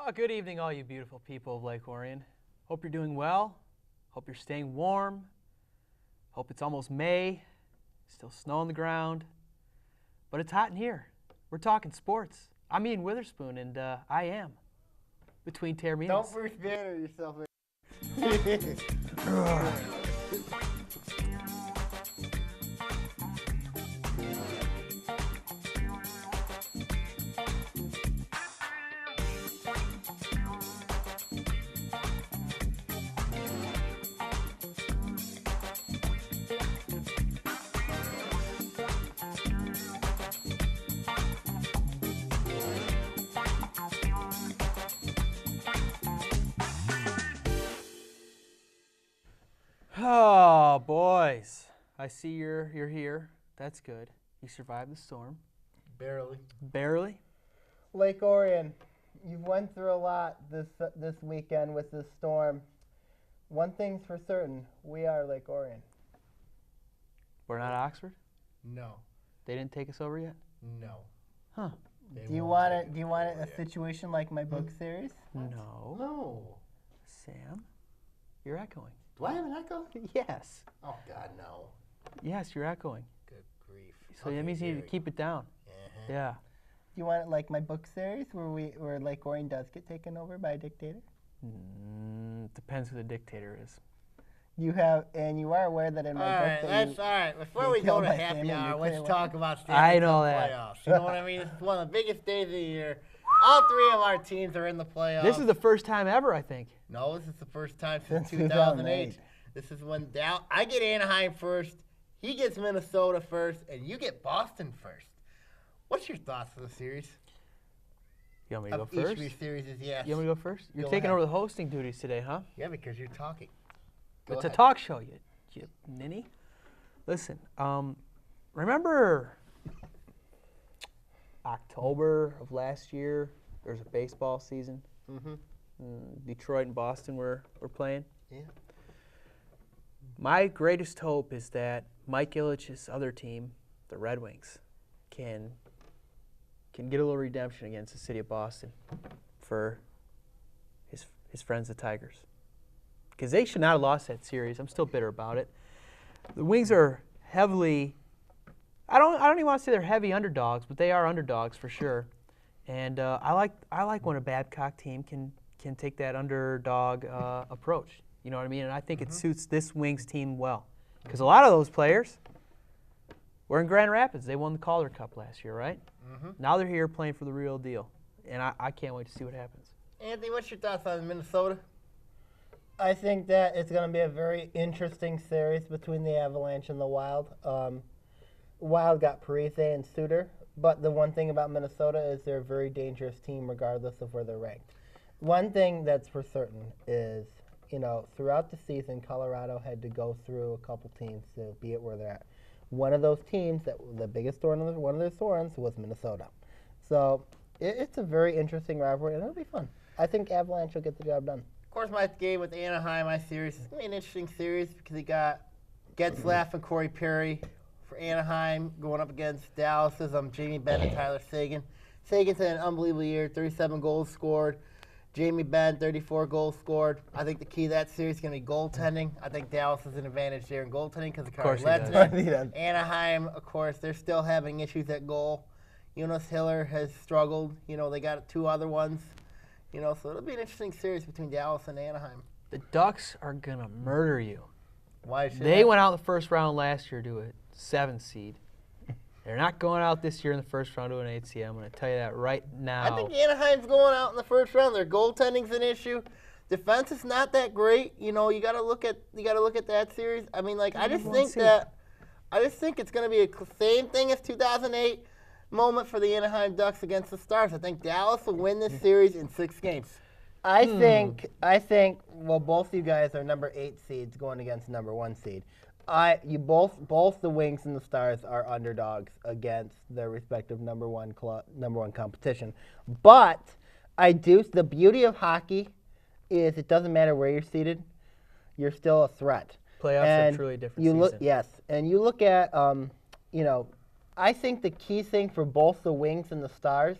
Oh, good evening, all you beautiful people of Lake Orion. Hope you're doing well. Hope you're staying warm. Hope it's almost May. Still snow on the ground. But it's hot in here. We're talking sports. I'm Ian Witherspoon, and I am between Taorminas. Don't first banner yourself. Oh, boys. I see you're here. That's good. You survived the storm. Barely. Barely? Lake Orion, you've went through a lot this weekend with this storm. One thing's for certain, we are Lake Orion. We're not Oxford? No. They didn't take us over yet? No. Huh. Do you want a situation like my book series? No. No. Sam, you're echoing. Do I have an echo? Yes. Oh, God, no. Yes, you're echoing. Good grief. So that means you need to keep it down. Uh-huh. Yeah. Do you want it like my book series where Lake Orion does get taken over by a dictator? Depends who the dictator is. You are aware that in my book that All right. Before you we go killed to my happy family hour, nuclear let's weapon. talk about I Stanley know Cup that. playoffs. You know what I mean? This is one of the biggest days of the year. All three of our teams are in the playoffs. This is the first time ever, I think. No, this is the first time since Since 2008. 2008. This is when I get Anaheim first, he gets Minnesota first, and you get Boston first. What's your thoughts of the series? You want me to go Of each first? of these series is yes. You want me to go first? You're Go taking ahead. over the hosting duties today, huh? Yeah, because you're talking. Go It's ahead. a talk show, you ninny. Listen, remember October of last year? There was a baseball season. Mm-hmm. Detroit and Boston were playing. Yeah. My greatest hope is that Mike Ilitch's other team, the Red Wings, can get a little redemption against the city of Boston for his friends, the Tigers. Because they should not have lost that series. I'm still bitter about it. The Wings are heavily, I don't even want to say they're heavy underdogs, but they are underdogs for sure. And I like when a Babcock team can take that underdog approach. You know what I mean? And I think it suits this Wings team well. Because a lot of those players were in Grand Rapids. They won the Calder Cup last year, right? Mm-hmm. Now they're here playing for the real deal. And I can't wait to see what happens. Anthony, what's your thoughts on Minnesota? I think that it's going to be a very interesting series between the Avalanche and the Wild. Wild got Parise and Suter, but the one thing about Minnesota is they're a very dangerous team regardless of where they're ranked. One thing that's for certain is, throughout the season, Colorado had to go through a couple teams to be at where they're at. One of those teams, the biggest thorn on one of their thorns was Minnesota. So it's a very interesting rivalry, and it'll be fun. I think Avalanche will get the job done. Of course, my game with Anaheim, my series, it's going to be an interesting series because you got Getzlaff and Corey Perry for Anaheim going up against Dallas's Jamie Benn and Tyler Seguin. Seguin's had an unbelievable year, 37 goals scored. Jamie Benn, 34 goals scored. I think the key to that series is going to be goaltending. I think Dallas has an advantage there in goaltending because of course Carter he Ledger. He does. Anaheim, of course, they're still having issues at goal. Jonas Hiller has struggled. They got two other ones. So it'll be an interesting series between Dallas and Anaheim. The Ducks are going to murder you. Why should They went out in the first round last year to a 7 seed. They're not going out this year in the first round to an 8 seed. I'm going to tell you that right now. I think Anaheim's going out in the first round. Their goaltending's an issue. Defense is not that great. You got to look at that series. I mean, I just think it's going to be a same thing as 2008 moment for the Anaheim Ducks against the Stars. I think Dallas will win this series in 6 games. I think both you guys are number 8 seeds going against number 1 seed. Both the Wings and the Stars are underdogs against their respective number one competition. But the beauty of hockey is it doesn't matter where you're seated, you're still a threat. Playoffs are truly a different season. Yes, and you look at I think the key thing for both the Wings and the Stars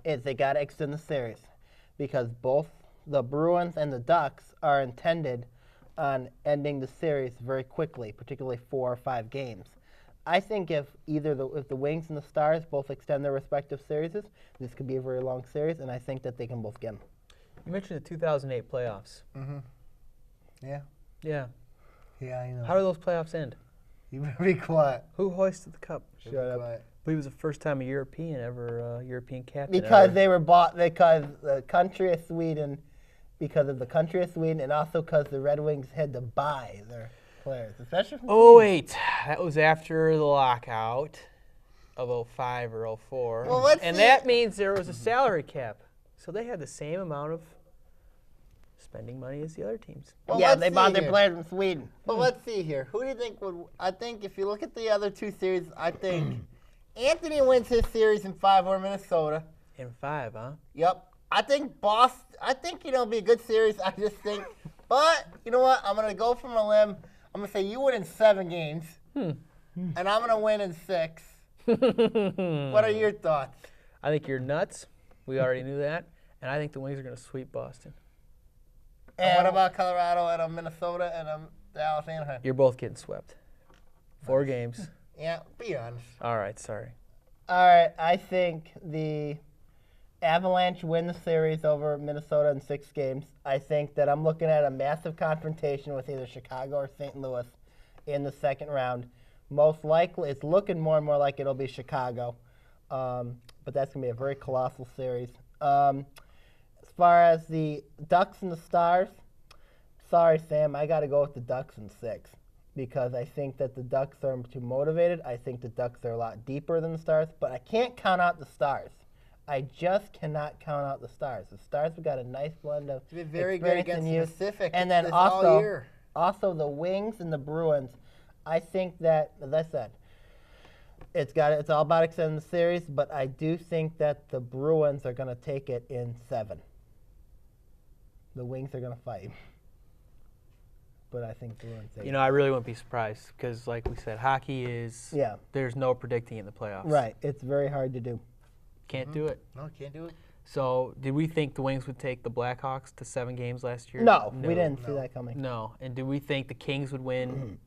is they got to extend the series. because both the Bruins and the Ducks are intended on ending the series very quickly, particularly 4 or 5 games. I think if the Wings and the Stars both extend their respective series, this could be a very long series, and I think that they can both get them. You mentioned the 2008 playoffs. Mm-hmm. Yeah. Yeah. Yeah, I know. How do those playoffs end? You better be quiet. Who hoisted the cup? Shut up. I believe it was the first time a European European captain. Because ever. they were bought because the country of Sweden, and also because the Red Wings had to buy their players, especially from Oh, Sweden. wait. That was after the lockout of 05 or 04. Well, let's and see. that means there was a salary cap. So they had the same amount of spending money as the other teams. Well, Yeah, let's they see bought their here. players from Sweden. But let's see here. Who do you think would? I think if you look at the other 2 series, I think Anthony wins his series in 5 over Minnesota. In 5, huh? Yep. I think Boston. I think it'll be a good series. I just think. But you know what? I'm gonna go from a limb. I'm gonna say you win in 7 games, and I'm gonna win in 6. What are your thoughts? I think you're nuts. We already knew that. And I think the Wings are going to sweep Boston. And what about Colorado and Minnesota and Dallas, Anaheim? You're both getting swept. 4 games. Yeah, be honest. All right, sorry. All right, I think the Avalanche win the series over Minnesota in 6 games. I think that I'm looking at a massive confrontation with either Chicago or St. Louis in the second round. Most likely, it's looking more and more like it'll be Chicago, but that's going to be a very colossal series. As far as the Ducks and the Stars, sorry, Sam, I got to go with the Ducks in 6 because I think that the Ducks are too motivated. I think the Ducks are a lot deeper than the Stars, but I can't count out the Stars. I just cannot count out the Stars. The Stars have got a nice blend of They've been very good experience against and the youth. Pacific And then all year. also the Wings and the Bruins. I think that, as I said, it's all about extending the series, but I do think that the Bruins are going to take it in 7. The Wings are going to fight. But I think the Bruins take it. You know, I really wouldn't be surprised because, like we said, hockey is, Yeah. there's no predicting in the playoffs. Right. It's very hard to do. Can't do it. No, can't do it. So, did we think the Wings would take the Blackhawks to 7 games last year? No, we didn't see that coming. No. And did we think the Kings would win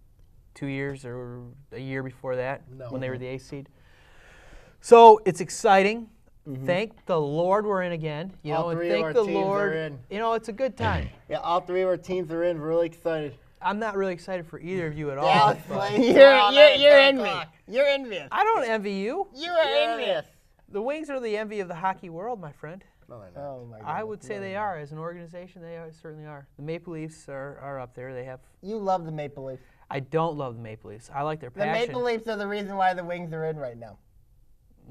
2 years or a year before that when they were the 8th seed? So, it's exciting. Thank the Lord we're in again. You All know, and 3 of thank our the teams Lord. are in. You know, it's a good time. Yeah, all 3 of our teams are in. Really excited. I'm not really excited for either of you at all. Dallas but plays You're tomorrow night at 10 envious. o'clock. You're envious. I don't envy you. You are envious. The Wings are the envy of the hockey world, my friend. No, they're not. Oh, my God. I would say they are. As an organization, certainly are. The Maple Leafs are up there. They have. You love the Maple Leafs. I don't love the Maple Leafs. I like their The passion. Maple Leafs are the reason why the Wings are in right now.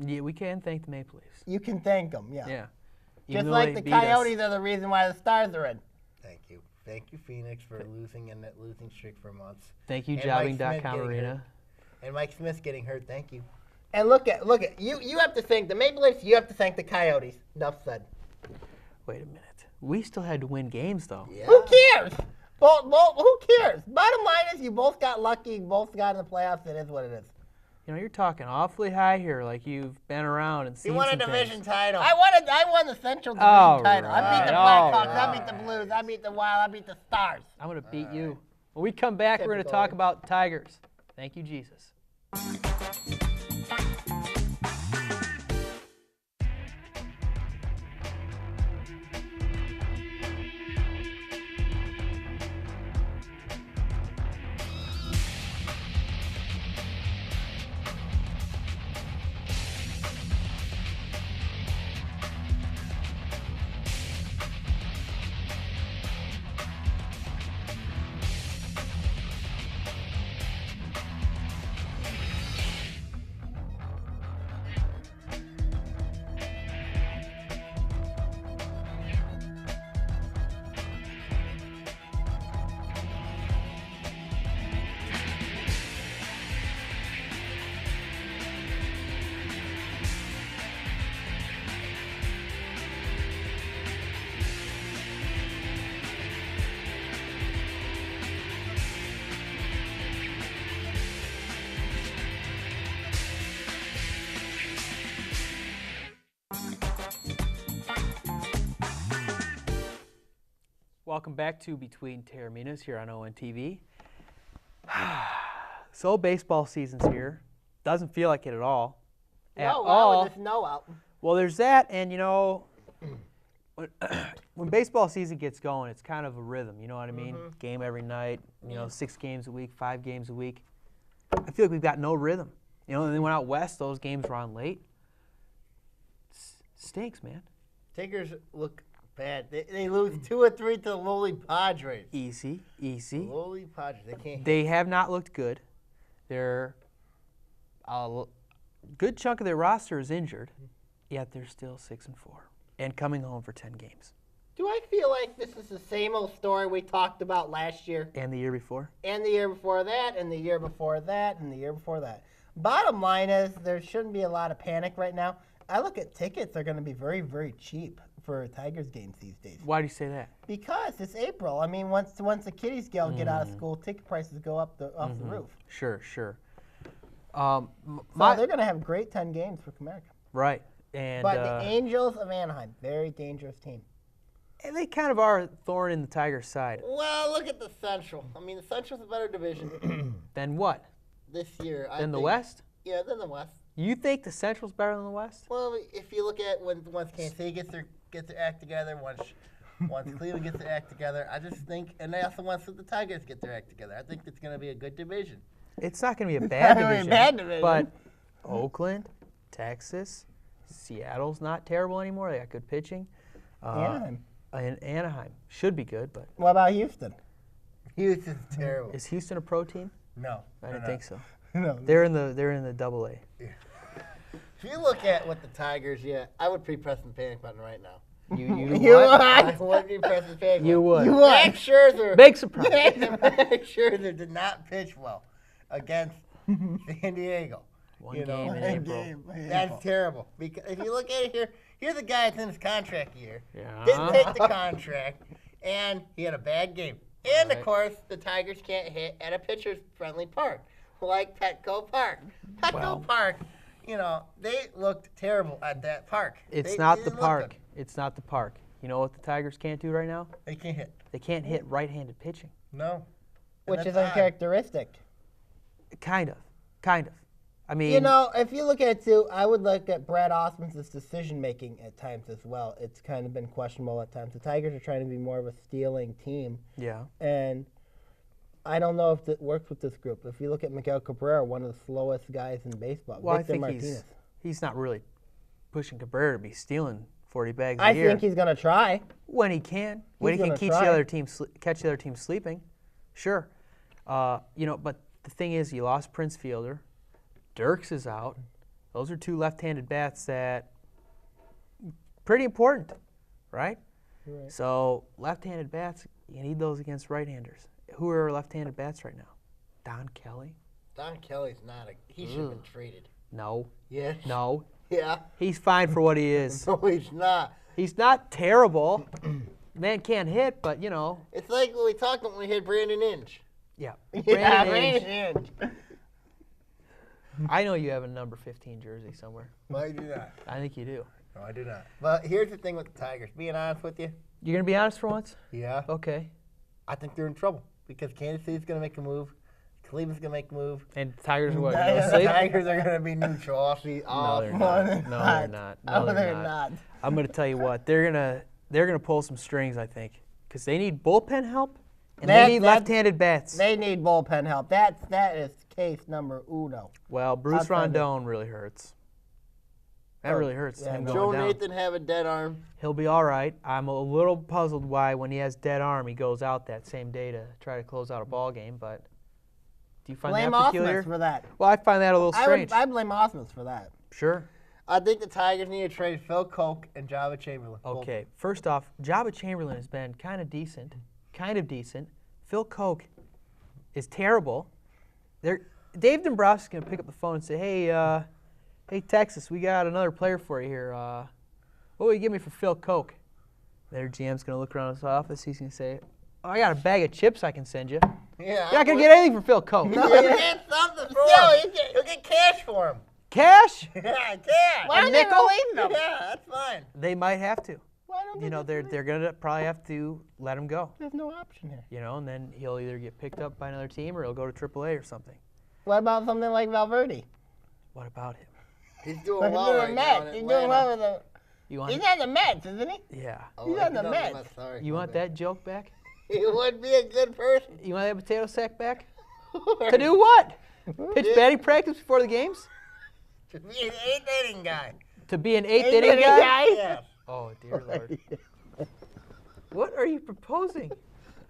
Yeah, we can thank the Maple Leafs. You can thank them, yeah. Yeah. Just Even though like they the beat us. Coyotes are the reason why the Stars are in. Thank you. Thank you, Phoenix, for losing in that losing streak for months. Thank you, And Mike Smith jobbing.com getting arena. hurt. And Mike Smith's getting hurt. Thank you. And look at you have to thank the Maple Leafs, you have to thank the Coyotes. Enough said. Wait a minute. We still had to win games, though. Yeah. Who cares? Who cares? Bottom line is you both got lucky, you both got in the playoffs, it is what it is. You know, you're talking awfully high here, like you've been around and seen He won a some division things. title. I won the Central Division All title. I beat the right, Blackhawks, all I beat the Blues, I beat the Wild, I beat the Stars. I'm going to beat you. When we come back, we're going to Typical. talk about Tigers. Thank you, Jesus. Welcome back to Between Taorminas here on ONTV. So baseball season's here. Doesn't feel like it at all. With the snow out. Well, there's that, and when baseball season gets going, it's kind of a rhythm. You know what I mean? Game every night. 6 games a week, 5 games a week. I feel like we've got no rhythm. And they went out west. Those games were on late. Stinks, man. Tigers look bad. They lose 2 or 3 to the lowly Padres. Easy. Lowly Padres. They can't. They have not looked good. They're a good chunk of their roster is injured, yet they're still 6-4 and coming home for 10 games. Do I feel like this is the same old story we talked about last year? And the year before? And the year before that, and the year before that, and the year before that. Bottom line is there shouldn't be a lot of panic right now. I look at tickets, they're going to be very, very cheap for Tigers games these days. Why do you say that? Because it's April. I mean, once the kiddies get out of school, ticket prices go up off the roof. Sure. So they're going to have great 10 games for Comerica. Right. And but the Angels of Anaheim, very dangerous team. And they kind of are a thorn in the Tigers' side. Well, look at the Central. I mean, the Central's a better division Then what? this year. Than the West? Yeah, than the West. You think the Central's better than the West? Well, if you look at once Kansas City gets their act together, once Cleveland gets their act together, I just think, and they also once the Tigers get their act together, I think it's going to be a good division. It's not going to be a bad gonna be a division. bad division. But Oakland, Texas, Seattle's not terrible anymore. They got good pitching. Anaheim. And Anaheim should be good, but What about Houston? Houston's terrible. is Houston a pro team? No. I didn't think so. No. They're in the Double A. If you look at what the Tigers, I would pre-press the panic button right now. You I would pre-press the panic button. You would. You would. Max Scherzer. Big surprise. Max Scherzer did not pitch well against San Diego. One game in April. That's terrible. Because if you look at it here, here's a guy that's in his contract year. Yeah. Didn't take the contract, and he had a bad game. And, Right. of course, the Tigers can't hit at a pitcher's friendly park, like Petco Park. Petco Well. Park, they looked terrible at that park. It's They not the didn't look park. good. It's not the park. You know what the Tigers can't do right now? They can't hit. They can't hit right-handed pitching. No. Which And is that's odd. uncharacteristic. Kind of. I mean, If you look at it too, I would look at Brad Osmond's decision-making at times as well. It's kind of been questionable at times. The Tigers are trying to be more of a stealing team, yeah. and I don't know if it works with this group. If you look at Miguel Cabrera, one of the slowest guys in baseball, Well, Victor I think Martinez. he's not really pushing Cabrera to be stealing 40 bags a I year. think he's going to try. When he can. When he He's can gonna catch try. the other team, catch the other team sleeping. Sure. But the thing is, you lost Prince Fielder. Dirks is out. Those are 2 left-handed bats that pretty important, right? Right. So left-handed bats, you need those against right-handers. Who are left-handed bats right now? Don Kelly? Don Kelly's not he should have been traded. No. Yes. No. Yeah. He's fine for what he is. No, he's not. He's not terrible. Man can't hit, but It's like when we talked when we had Brandon Inge. yeah. Yeah, Brandon Inge. Inge. I know you have a number 15 jersey somewhere. No, I do not. I think you do. No, I do not. But here's the thing with the Tigers. Being honest with you, You're going to be honest for once? yeah, Okay. I think they're in trouble because Kansas City's going to make a move. Cleveland's going to make a move. And Tigers are what? The No sleep? Tigers are going to be neutral all season. No, they're No, not. they're No, not. they're not. No, No, they're not. I'm going to tell you what. They're gonna pull some strings, I think, because they need bullpen help and That- they need that- left-handed bats. They need bullpen help. That is case number uno. Well, Bruce Outside of- Rondon really hurts. That really hurts. yeah, Him no. going Joe down. Nathan have a dead arm. He'll be all right. I'm a little puzzled why, when he has dead arm, he goes out that same day to try to close out a ball game. But do you find Blame that peculiar? Osmonds for that. Well, I find that a little strange. I blame Osmonds for that. Sure. I think the Tigers need to trade Phil Koch and Java Chamberlain. Okay. First off, Jabba Chamberlain has been kind of decent. Phil Koch is terrible. Dave Dombrowski's going to pick up the phone and say, hey, Texas, we got another player for you here. What will you give me for Phil Koch? Their GM's going to look around his office. He's going to say, oh, I got a bag of chips I can send you. Yeah, You're not going to get anything for Phil Koch. You'll get something for him. You'll get cash for him. Cash? Yeah, cash. Why A are they nickel? releasing them? Yeah, that's fine. They might have to. Why are don't you know, think they're gonna probably have to let him go. there's no option here. You know, and then he'll either get picked up by another team or he'll go to AAA or something. What about something like Valverde? What about him? He's doing Look well at right the now Mets. in He's Atlanta. doing well with the. You want? He's on the Mets, isn't he? Yeah. Oh, He's on the no, Mets. Sorry. You want that joke back? He would be a good person. You want that potato sack back? To do what? Pitch batting practice before the games? To be an eighth inning guy. To be an eighth Eighth inning inning guy? guy? Yeah. Oh dear Lord. What are you proposing?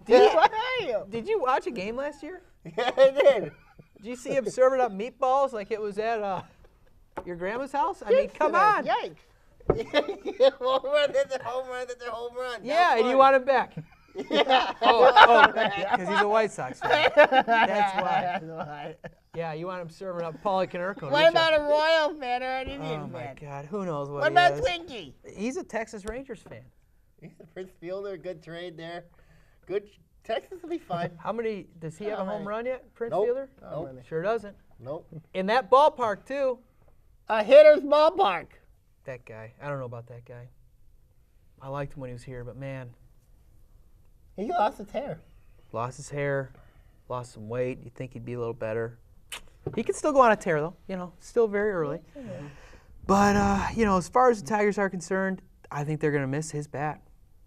What are you? Did you watch a game last year? Yeah, I did. Did you see him serving up meatballs like it was at your grandma's house? I mean, come on. Yikes. Home run, that's a home run, that's a home run. Yeah, and you want him back. Yeah. Oh, because he's a White Sox fan. That's why. That's why. Yeah, you want him serving up Paulie Canerco. What about a Royal fan or an Indian Oh my fan? God, who knows what What he about is. Twinkie? He's a Texas Rangers fan. He's a Prince Fielder, good trade there. Good. Texas will be fine. How many, does he have a home run yet, Prince Nope. Fielder? Nope. Sure doesn't. Nope. In that ballpark, too. A hitter's ballpark. That guy. I don't know about that guy. I liked him when he was here, but man, He lost his hair. lost his hair, lost some weight. You'd think he'd be a little better. He could still go on a tear, though. You know, still very early. But, you know, as far as the Tigers are concerned, I think they're going to miss his bat.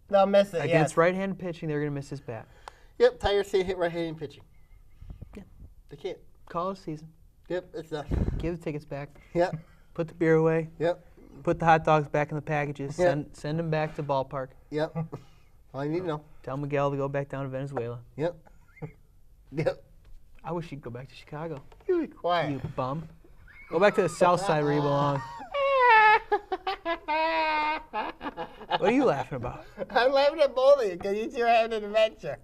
They'll miss it, Against yes. right-handed pitching, they're going to miss his bat. Yep, Tigers can't hit right-handed pitching. Yeah. They can't. Call it a season. Yep, it's not. Give the tickets back. Yep, Put the beer away. yep, Put the hot dogs back in the packages. Yeah. Send them back to the ballpark. yep. All you need to know. Tell Miguel to go back down to Venezuela. Yep. Yep. I wish you'd go back to Chicago. You be quiet. You bum. Go back to the south side where you belong. What are you laughing about? I'm laughing at both of you because you two are having an adventure.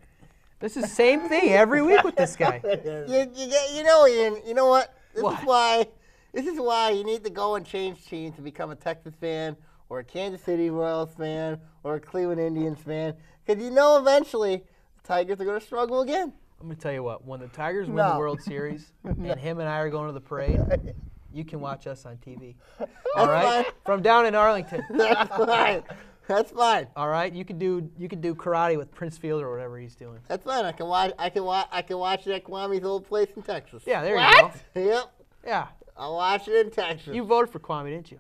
This is the same thing every week with this guy. You know, Ian. You know what? What? This is why you need to go and change teams to become a Texas fan or a Kansas City Royals fan or a Cleveland Indians fan, because you know eventually the Tigers are going to struggle again. I'm going to tell you what. When the Tigers win No. the World Series and him and I are going to the parade, you can watch us on TV. All right? fine. From down in Arlington. That's fine. That's fine. All right? You could do karate with Prince Fielder or whatever he's doing. That's fine. I can watch it at Kwame's old place in Texas. Yeah, there What? you go. Yep. Yeah. I'll watch it in Texas. You voted for Kwame, didn't you?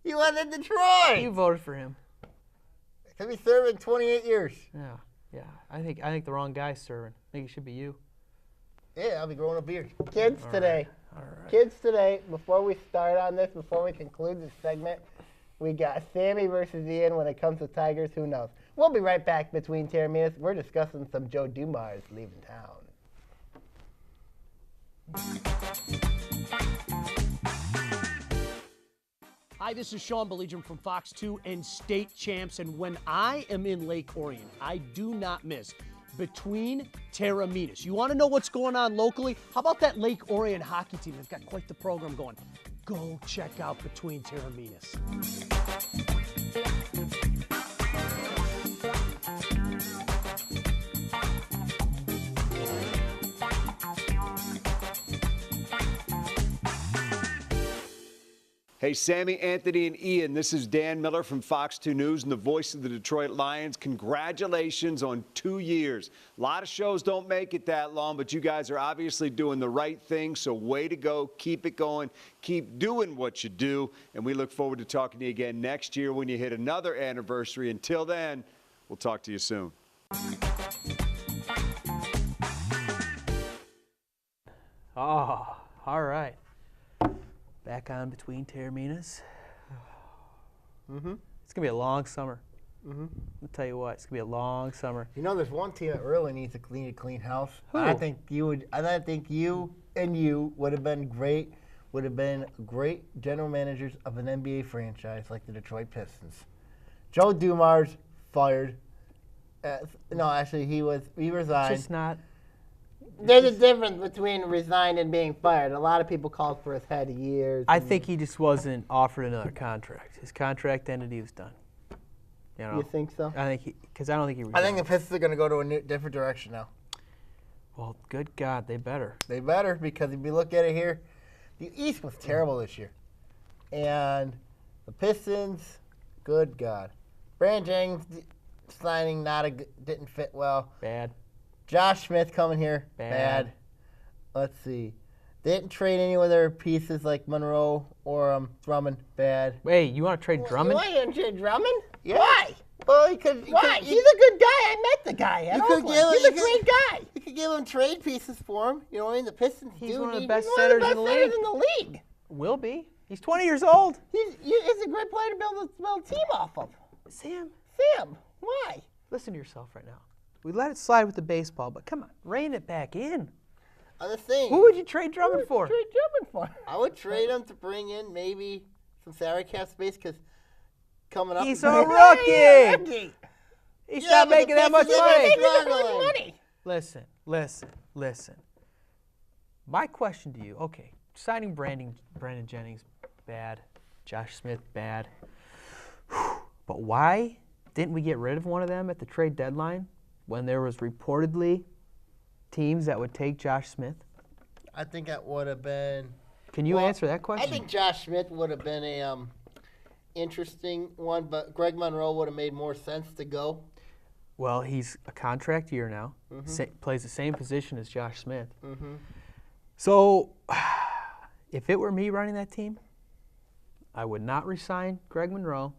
You went to Detroit. You voted for him. He'll be serving 28 years. Yeah. Yeah. I think the wrong guy's serving. I think it should be you. Yeah, I'll be growing a beard. Kids today. All right. Kids today, before we start on this, before we conclude this segment, we got Sammy versus Ian when it comes to Tigers. Who knows? We'll be right back between Taorminas. We're discussing some Joe Dumars leaving town. Hi, this is Sean Belligeron from Fox 2 and State Champs, and when I am in Lake Orion, I do not miss Between Taorminas. You want to know what's going on locally? How about that Lake Orion hockey team? They've got quite the program going. Go check out Between Taorminas. Hey, Sammy, Anthony, and Ian, this is Dan Miller from Fox 2 News and the voice of the Detroit Lions. Congratulations on 2 years. A lot of shows don't make it that long, but you guys are obviously doing the right thing, so way to go. Keep it going. Keep doing what you do, and we look forward to talking to you again next year when you hit another anniversary. Until then, we'll talk to you soon. Oh, all right. Back on Between Taorminas. It's going to be a long summer. I'll tell you what, it's going to be a long summer. You know, there's one team that really needs a clean house. Who? I think you would have been great. Would have been great general managers of an NBA franchise like the Detroit Pistons. Joe Dumars fired. No, actually, he resigned. Just not. There's a difference between resigned and being fired. A lot of people called for his head years. I think he just wasn't offered another contract. His contract ended, he was done. You know? You think so? I think because I don't think he I resigned. think the Pistons are going to go to a different direction now. Well, good God, they better. They better, because if you look at it here, the East was terrible this year. And the Pistons, good God. Brandon Jennings signing didn't fit well. Bad. Josh Smith coming here. Bad. Let's see. They didn't trade any of their pieces like Monroe or Drummond. Bad. Wait, you want to trade Drummond? Why didn't you trade Drummond? Yeah. Why? Well, he could. Why? He's a good guy. I met the guy. At Oakland. He's a great guy. You could give him trade pieces for him. You know what I mean? The Pistons He's do one of the need- best He's one of the centers best in the centers league. in the league. Will be. He's 20 years old. He's a great player to build a team off of. Sam, Why? listen to yourself right now. We let it slide with the baseball, but come on, rein it back in. I'm just saying. Who would you trade Drummond for? Trade Drummond for. I would trade him to bring in maybe some salary cap space because coming up. He's a rookie. He's Yeah, not but the making that much Pistons money. are making that much Listen. My question to you, okay, signing Brandon Jennings, bad. Josh Smith, bad. But why didn't we get rid of one of them at the trade deadline when there was reportedly teams that would take Josh Smith? I think that would have been. Can you Well, answer that question? I think Josh Smith would have been a interesting one, but Greg Monroe would have made more sense to go. Well, he's a contract year now. Plays the same position as Josh Smith. So, if it were me running that team, I would not resign Greg Monroe.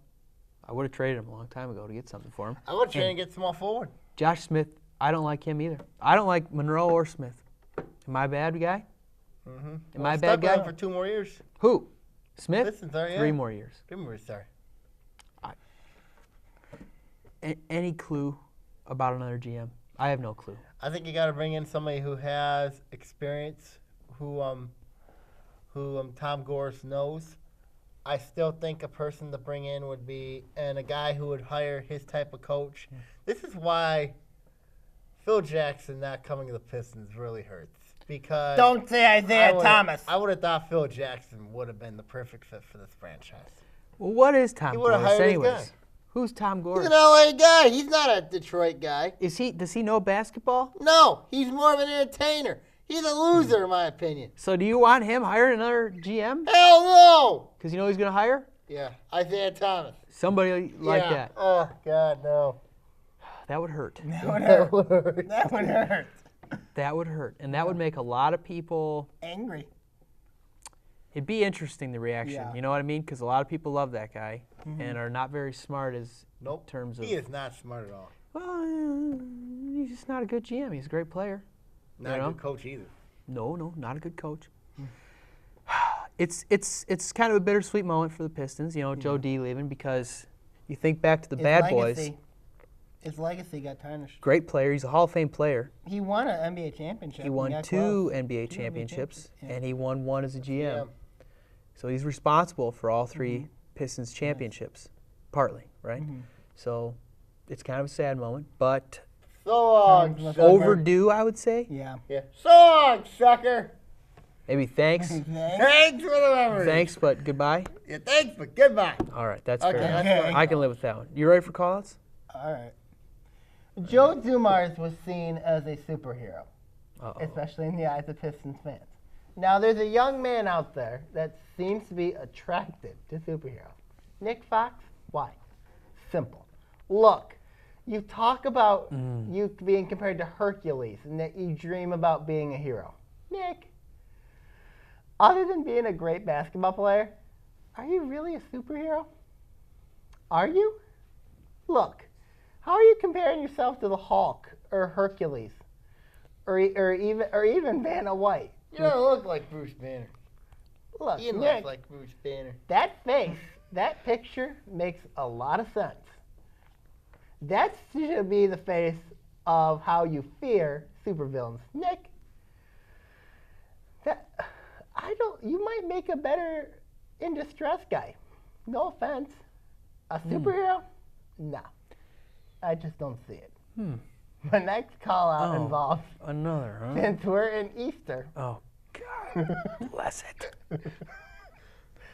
I would have traded him a long time ago to get something for him. I would try and get small forward. Josh Smith, I don't like him either. I don't like Monroe or Smith. Am I a bad guy? Am I a bad Stuck with him guy? for 2 more years. Who? Smith? Pistons are, yeah. 3 more years. 3 more years, sorry. Any clue about another GM? I have no clue. I think you got to bring in somebody who has experience, who Tom Gores knows. I still think a person to bring in would be, and a guy who would hire his type of coach. This is why Phil Jackson not coming to the Pistons really hurts. Because Don't say Isaiah Thomas. I would have thought Phil Jackson would have been the perfect fit for this franchise. Well, what is Tom He would've Gores hired his anyways? guy. Who's Tom He's Gores? an LA guy. He's not a Detroit guy. Does he know basketball? No, he's more of an entertainer. He's a loser, in my opinion. So do you want him hiring another GM? Hell no! Because you know he's going to hire Yeah, Isaiah Thomas. somebody like Yeah. that. Oh, God, no. That would hurt. That would hurt. That would hurt. That would hurt. And that would make a lot of people, Angry. it'd be interesting, the reaction. Yeah. You know what I mean? Because a lot of people love that guy and are not very smart as Nope. terms of, He is not smart at all. well, he's just not a good GM. He's a great player. Not know? a good coach either. No, not a good coach. It's kind of a bittersweet moment for the Pistons, you know, Joe D leaving, because you think back to the Bad Boys. His legacy got tarnished. Great player. He's a Hall of Fame player. He won an NBA championship. He won got 2 close. NBA championships, yeah. and he won 1 as a GM. Yeah. So he's responsible for all 3 Pistons championships, partly, right? So it's kind of a sad moment, but So long, Time- sucker. overdue, I would say. Yeah. Yeah. So long, sucker. Maybe thanks. Thanks for the memory. Thanks, but goodbye. Yeah, thanks, but goodbye. All right, that's Okay, fair. that's fine. I can live with that one. You ready for call-outs? All right. Joe Dumars was seen as a superhero, Uh-oh. especially in the eyes of Pistons fans. Now, there's a young man out there that seems to be attracted to superheroes. Nick Fox, why? Simple. Look, you talk about you being compared to Hercules and that you dream about being a hero. Nick, other than being a great basketball player, are you really a superhero? Are you? Look, how are you comparing yourself to the Hulk or Hercules or even Vanna White? You don't look like Bruce Banner. Look, You Nick, look like Bruce Banner. that face, that picture makes a lot of sense. That should be the face of how you fear supervillains. Nick, you might make a better in distress guy. No offense. A superhero? No. I just don't see it. My next call out involves, Another, huh? since we're in Easter. Oh, God. Bless it.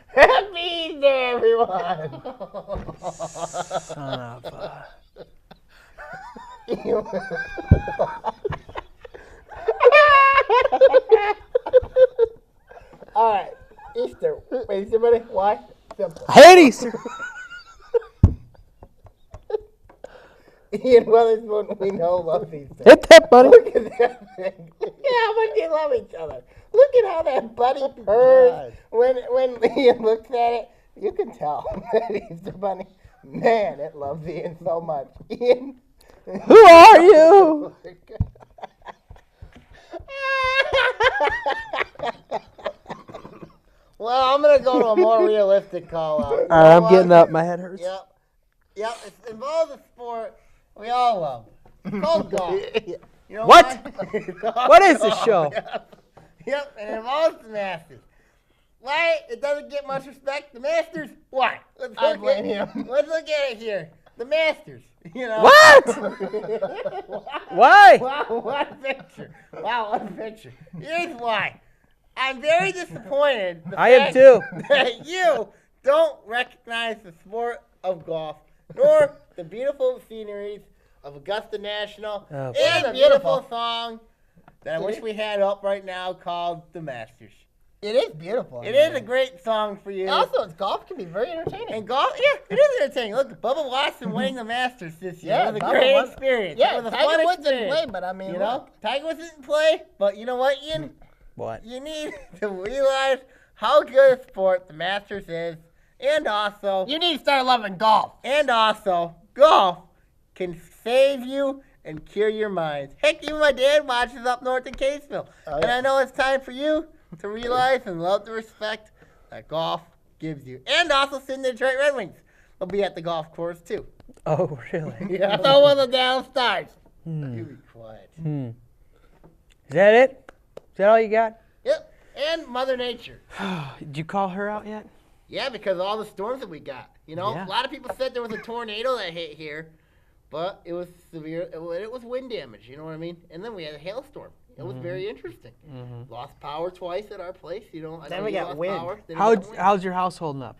Happy Easter, everyone! Son of a... All right, Easter. Wait, Easter, buddy. Why? Simple. I hate Easter. Ian Weatherspoon, we know, loves these things. Hit that, buddy. Look at that thing. Look at how much they love each other. Look at how that buddy purrs when Ian looks at it. You can tell that he's the bunny. Man, it loves Ian so much. Ian. Who are you? Well, I'm gonna go to a more realistic call out. All right, I'm getting up. My head hurts. Yep. It involves a sport we all love. It's called golf. You know What? why? What is this show? Yep, and it involves the Masters. Why it doesn't get much respect? The Masters. Why? I blame him. Let's look at it here. The Masters. You know. What? Why? Wow, what a picture. Wow, what a picture. Here's why. I'm very disappointed. I am too. That you don't recognize the sport of golf, nor the beautiful sceneries of Augusta National, Oh, and the beautiful. beautiful song that I wish we had up right now called The Masters. It is beautiful. It is a great song for you. Also, golf can be very entertaining. And golf, yeah, it is entertaining. Look, Bubba Watson winning the Masters this year. Yeah, It was a Bubba great won. experience. Yeah, It was a Tiger fun Woods didn't experience. play, but I mean, You know, look. Tiger Woods didn't play, but you know what, Ian? What? You need to realize how good a sport the Masters is, and also, You need to start loving golf. golf can save you and cure your minds. Heck, even my dad watches up north in Caseville, and yeah. I know it's time for you to realize and love the respect that golf gives you. And also, send the Detroit Red Wings. They'll be at the golf course too. Oh, really? Yeah. So will the Dallas Stars. You be quiet. Is that it? Is that all you got? Yep. And Mother Nature. Did you call her out yet? Yeah, because of all the storms that we got. You know, Yeah. a lot of people said there was a tornado that hit here, but it was severe. It was wind damage. You know what I mean? And then we had a hailstorm. It was very interesting. Lost power twice at our place. You know, I Then know we you got lost wind. Power, then we got wind. How's your house holding up?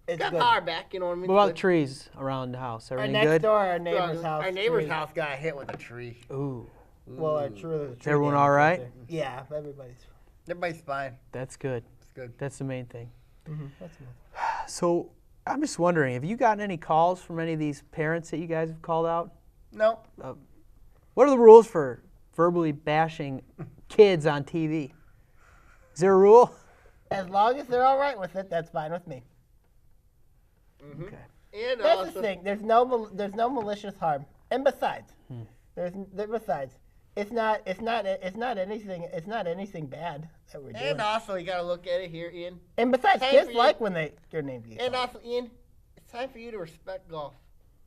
It's Got good. power back. You know what I mean? What about Good. trees around the house? Our Everything next good? door, our neighbor's house. Our neighbor's tree. house got hit with a tree. Ooh, Well, our tree. is everyone all right? Yeah, everybody's. Everybody's fine. That's good. It's good. That's the main thing. That's enough. So I'm just wondering, have you gotten any calls from any of these parents that you guys have called out? No. What are the rules for verbally bashing kids on TV? Is there a rule? As long as they're all right with it, that's fine with me. Okay. And That's also, the thing. There's no malicious harm. And besides, it's not anything bad that we're doing. and also, you got to look at it here, Ian. And besides, Time kids for you- like when your names get And called. also, Ian, it's time for you to respect golf.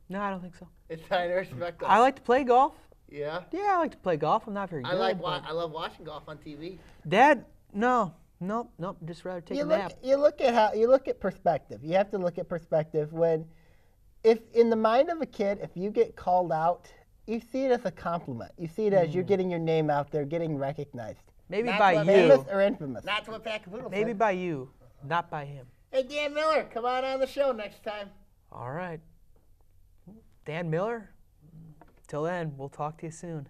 No, I don't think so. It's time to respect golf. I like to play golf. Yeah. Yeah, I like to play golf. I'm not very good. but- I love watching golf on TV. Dad, no. Nope. Just rather take a nap. You look at perspective. You have to look at perspective if in the mind of a kid, if you get called out, you see it as a compliment. You see it as you're getting your name out there, getting recognized. Maybe That's by what you. Famous or infamous. That's what Pat Caputo Maybe said. by you, not by him. Hey, Dan Miller, come on the show next time. All right. Dan Miller, till then, we'll talk to you soon.